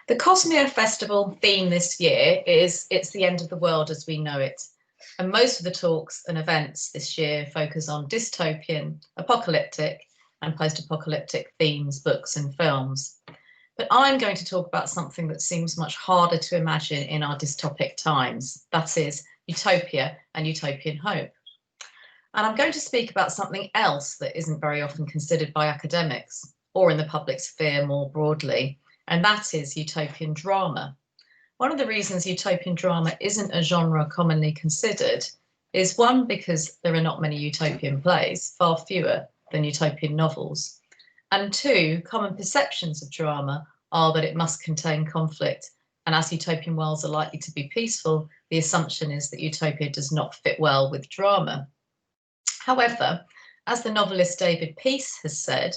The Cosmere Festival theme this year is It's the End of the World as We Know It. And most of the talks and events this year focus on dystopian, apocalyptic and post-apocalyptic themes, books and films. But I'm going to talk about something that seems much harder to imagine in our dystopic times. That is utopia and utopian hope. And I'm going to speak about something else that isn't very often considered by academics or in the public sphere more broadly, and that is utopian drama. One of the reasons utopian drama isn't a genre commonly considered is one, because there are not many utopian plays, far fewer than utopian novels, and two, common perceptions of drama are that it must contain conflict, and as utopian worlds are likely to be peaceful, the assumption is that utopia does not fit well with drama. However, as the novelist David Peace has said,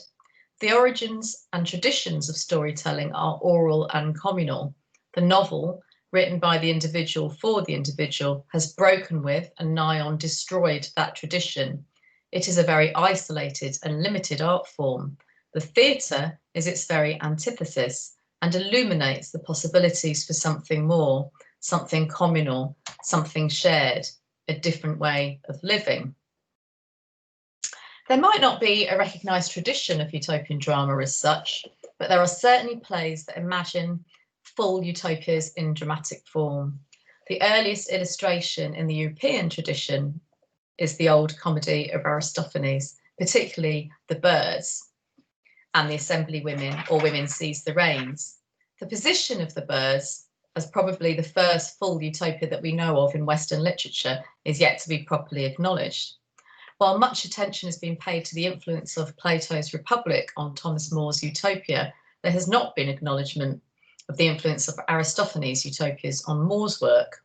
the origins and traditions of storytelling are oral and communal. The novel, written by the individual for the individual, has broken with and nigh on destroyed that tradition. It is a very isolated and limited art form. The theatre is its very antithesis and illuminates the possibilities for something more, something communal, something shared, a different way of living. There might not be a recognised tradition of utopian drama as such, but there are certainly plays that imagine full utopias in dramatic form. The earliest illustration in the European tradition is the old comedy of Aristophanes, particularly The Birds and the Assembly Women, or Women Seize the Reins. The position of The Birds as probably the first full utopia that we know of in Western literature is yet to be properly acknowledged. While much attention has been paid to the influence of Plato's Republic on Thomas More's Utopia, there has not been acknowledgement of the influence of Aristophanes' Utopias on More's work.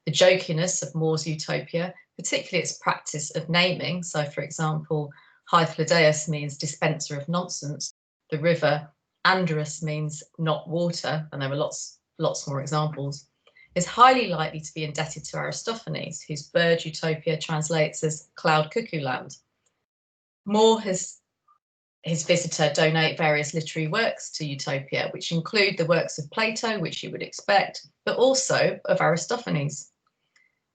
The jokiness of More's Utopia, particularly its practice of naming, so for example, Hythlodaeus means dispenser of nonsense, the river Andrus means not water, and there are lots more examples, is highly likely to be indebted to Aristophanes, whose bird utopia translates as cloud cuckoo land. More has his visitor donate various literary works to Utopia, which include the works of Plato, which you would expect, but also of Aristophanes.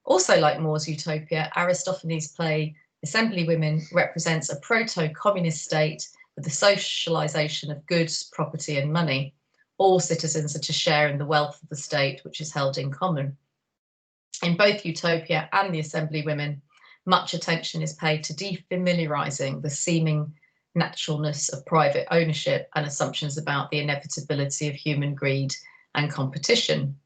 Also like More's Utopia, Aristophanes' play Assembly Women represents a proto-communist state with the socialization of goods, property and money. All citizens are to share in the wealth of the state, which is held in common. In both Utopia and the Assembly Women, much attention is paid to defamiliarizing the seeming naturalness of private ownership and assumptions about the inevitability of human greed and competition.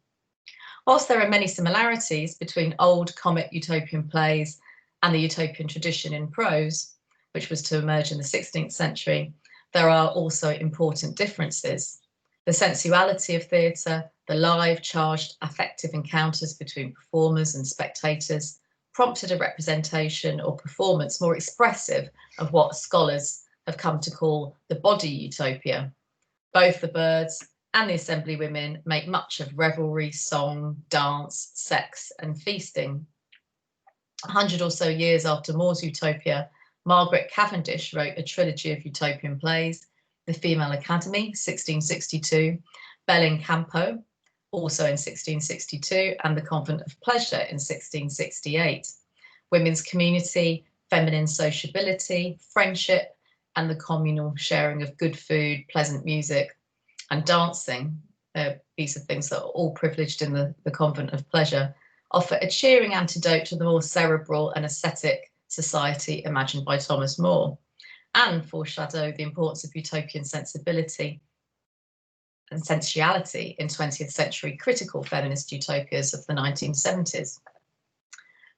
Whilst there are many similarities between old comic utopian plays and the utopian tradition in prose, which was to emerge in the 16th century, there are also important differences. The sensuality of theatre, the live, charged, affective encounters between performers and spectators prompted a representation or performance more expressive of what scholars have come to call the body utopia. Both The Birds and the Assembly Women make much of revelry, song, dance, sex and feasting. 100 or so years after More's Utopia, Margaret Cavendish wrote a trilogy of utopian plays, The Female Academy, 1662, Bel in Campo, also in 1662, and The Convent of Pleasure in 1668. Women's community, feminine sociability, friendship, and the communal sharing of good food, pleasant music, and dancing, these are things that are all privileged in the Convent of Pleasure, offer a cheering antidote to the more cerebral and ascetic society imagined by Thomas More, and foreshadow the importance of utopian sensibility and sensuality in 20th century critical feminist utopias of the 1970s.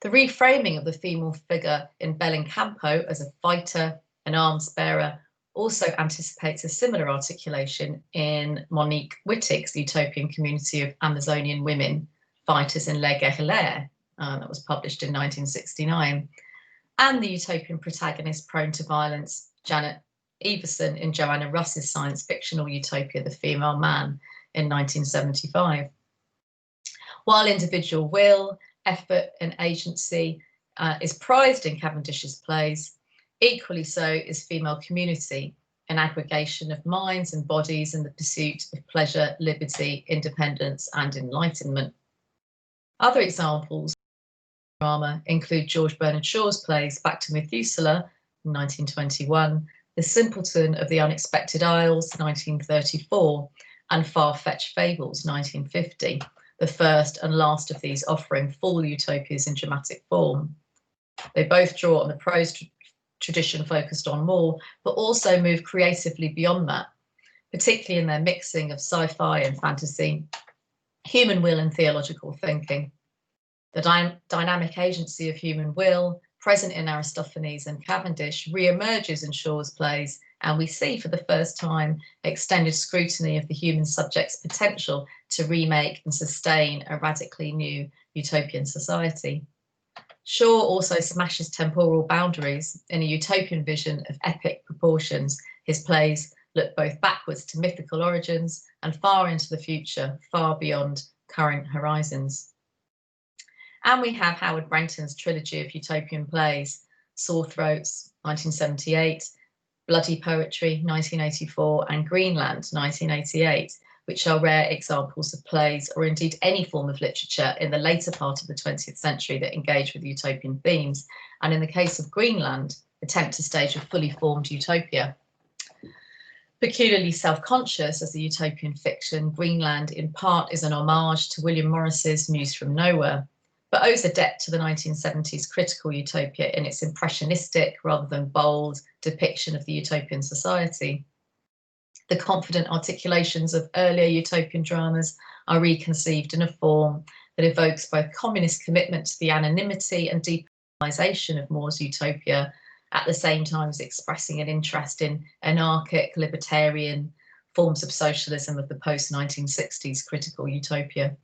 The reframing of the female figure in Bel in Campo as a fighter, an arms bearer, also anticipates a similar articulation in Monique Wittig's utopian community of Amazonian women fighters in Les Guerrières, that was published in 1969, and the utopian protagonist prone to violence, Janet Everson, in Joanna Russ's science fictional utopia, The Female Man, in 1975. While individual will, effort and agency is prized in Cavendish's plays, equally so is female community, an aggregation of minds and bodies in the pursuit of pleasure, liberty, independence, and enlightenment. Other examples of drama include George Bernard Shaw's plays Back to Methuselah, 1921, The Simpleton of the Unexpected Isles, 1934, and Far-Fetched Fables, 1950, the first and last of these offering full utopias in dramatic form. They both draw on the prose tradition focused on more, but also move creatively beyond that, particularly in their mixing of sci-fi and fantasy, human will and theological thinking. The dynamic agency of human will, present in Aristophanes and Cavendish, re-emerges in Shaw's plays, and we see for the first time extended scrutiny of the human subject's potential to remake and sustain a radically new utopian society. Shaw also smashes temporal boundaries in a utopian vision of epic proportions. His plays look both backwards to mythical origins and far into the future, far beyond current horizons. And we have Howard Brenton's trilogy of utopian plays, Sore Throats, 1978, Bloody Poetry, 1984, and Greenland, 1988, which are rare examples of plays, or indeed any form of literature in the later part of the 20th century that engage with utopian themes, and in the case of Greenland, attempt to stage a fully formed utopia. Peculiarly self-conscious as a utopian fiction, Greenland in part is an homage to William Morris's Muse from Nowhere, but owes a debt to the 1970s critical utopia in its impressionistic, rather than bold, depiction of the utopian society. The confident articulations of earlier utopian dramas are reconceived in a form that evokes both communist commitment to the anonymity and depersonalization of More's utopia, at the same time as expressing an interest in anarchic, libertarian forms of socialism of the post-1960s critical utopia.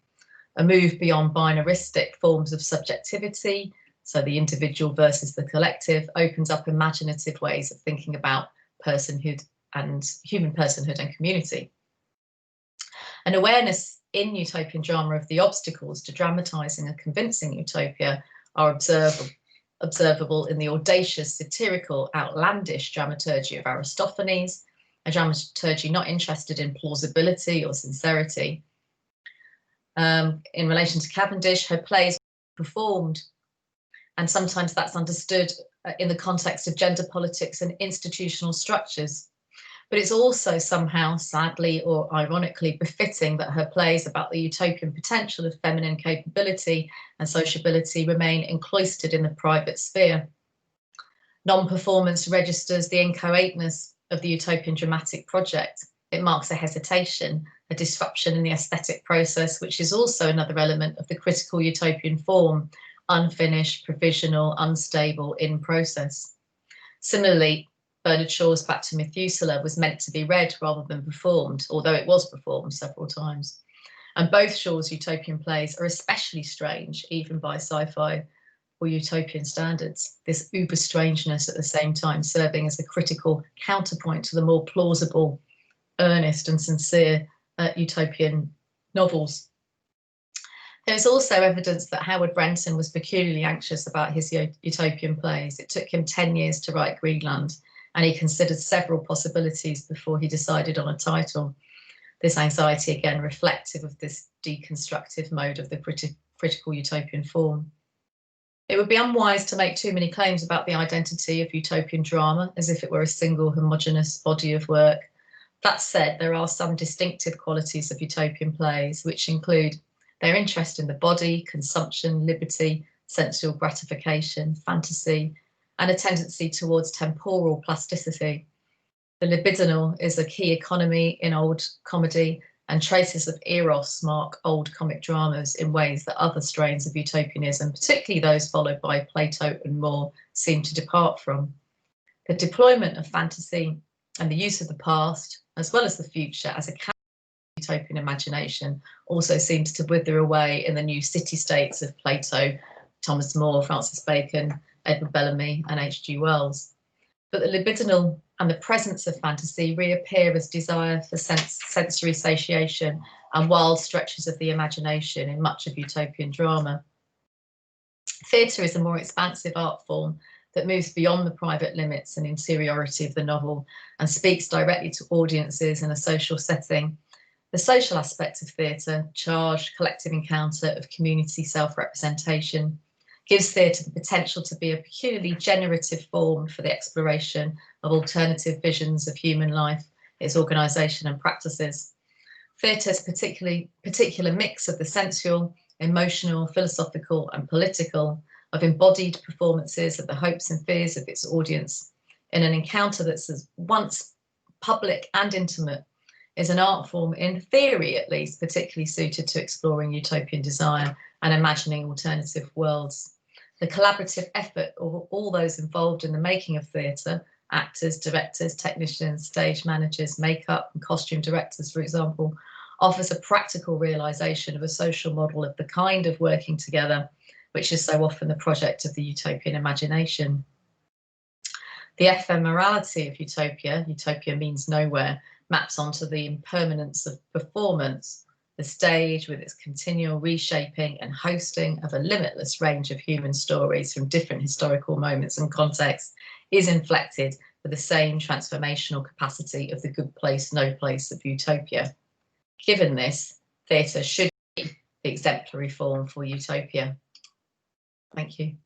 A move beyond binaristic forms of subjectivity, so the individual versus the collective, opens up imaginative ways of thinking about personhood and human personhood and community. An awareness in utopian drama of the obstacles to dramatising a convincing utopia are observable in the audacious, satirical, outlandish dramaturgy of Aristophanes, a dramaturgy not interested in plausibility or sincerity. In relation to Cavendish, her plays were performed, and sometimes that's understood in the context of gender politics and institutional structures. But it's also somehow, sadly or ironically, befitting that her plays about the utopian potential of feminine capability and sociability remain encloistered in the private sphere. Non-performance registers the inchoateness of the utopian dramatic project. It marks a hesitation, a disruption in the aesthetic process, which is also another element of the critical utopian form, unfinished, provisional, unstable, in process. Similarly, Bernard Shaw's Back to Methuselah was meant to be read rather than performed, although it was performed several times. And both Shaw's utopian plays are especially strange, even by sci-fi or utopian standards, this uber strangeness at the same time serving as a critical counterpoint to the more plausible, earnest and sincere utopian novels. There's also evidence that Howard Brenton was peculiarly anxious about his utopian plays. It took him 10 years to write Greenland, and he considered several possibilities before he decided on a title. This anxiety, again, reflective of this deconstructive mode of the critical utopian form. It would be unwise to make too many claims about the identity of utopian drama, as if it were a single homogeneous body of work. That said, there are some distinctive qualities of utopian plays, which include their interest in the body, consumption, liberty, sensual gratification, fantasy, and a tendency towards temporal plasticity. The libidinal is a key economy in old comedy, and traces of eros mark old comic dramas in ways that other strains of utopianism, particularly those followed by Plato and More, seem to depart from. The deployment of fantasy and the use of the past, as well as the future, as a utopian imagination also seems to wither away in the new city-states of Plato, Thomas More, Francis Bacon, Edward Bellamy and H.G. Wells. But the libidinal and the presence of fantasy reappear as desire for sensory satiation and wild stretches of the imagination in much of utopian drama. Theatre is a more expansive art form that moves beyond the private limits and interiority of the novel and speaks directly to audiences in a social setting. The social aspect of theatre, charged collective encounter of community self-representation, gives theatre the potential to be a peculiarly generative form for the exploration of alternative visions of human life, its organisation and practices. Theatre's particular mix of the sensual, emotional, philosophical and political, of embodied performances of the hopes and fears of its audience in an encounter that's as once public and intimate, is an art form, in theory at least, particularly suited to exploring utopian desire and imagining alternative worlds. The collaborative effort of all those involved in the making of theatre, actors, directors, technicians, stage managers, makeup and costume directors, for example, offers a practical realisation of a social model of the kind of working together, which is so often the project of the utopian imagination. The ephemerality of utopia, utopia means nowhere, maps onto the impermanence of performance. The stage, with its continual reshaping and hosting of a limitless range of human stories from different historical moments and contexts, is inflected with the same transformational capacity of the good place, no place of utopia. Given this, theatre should be the exemplary form for utopia. Thank you.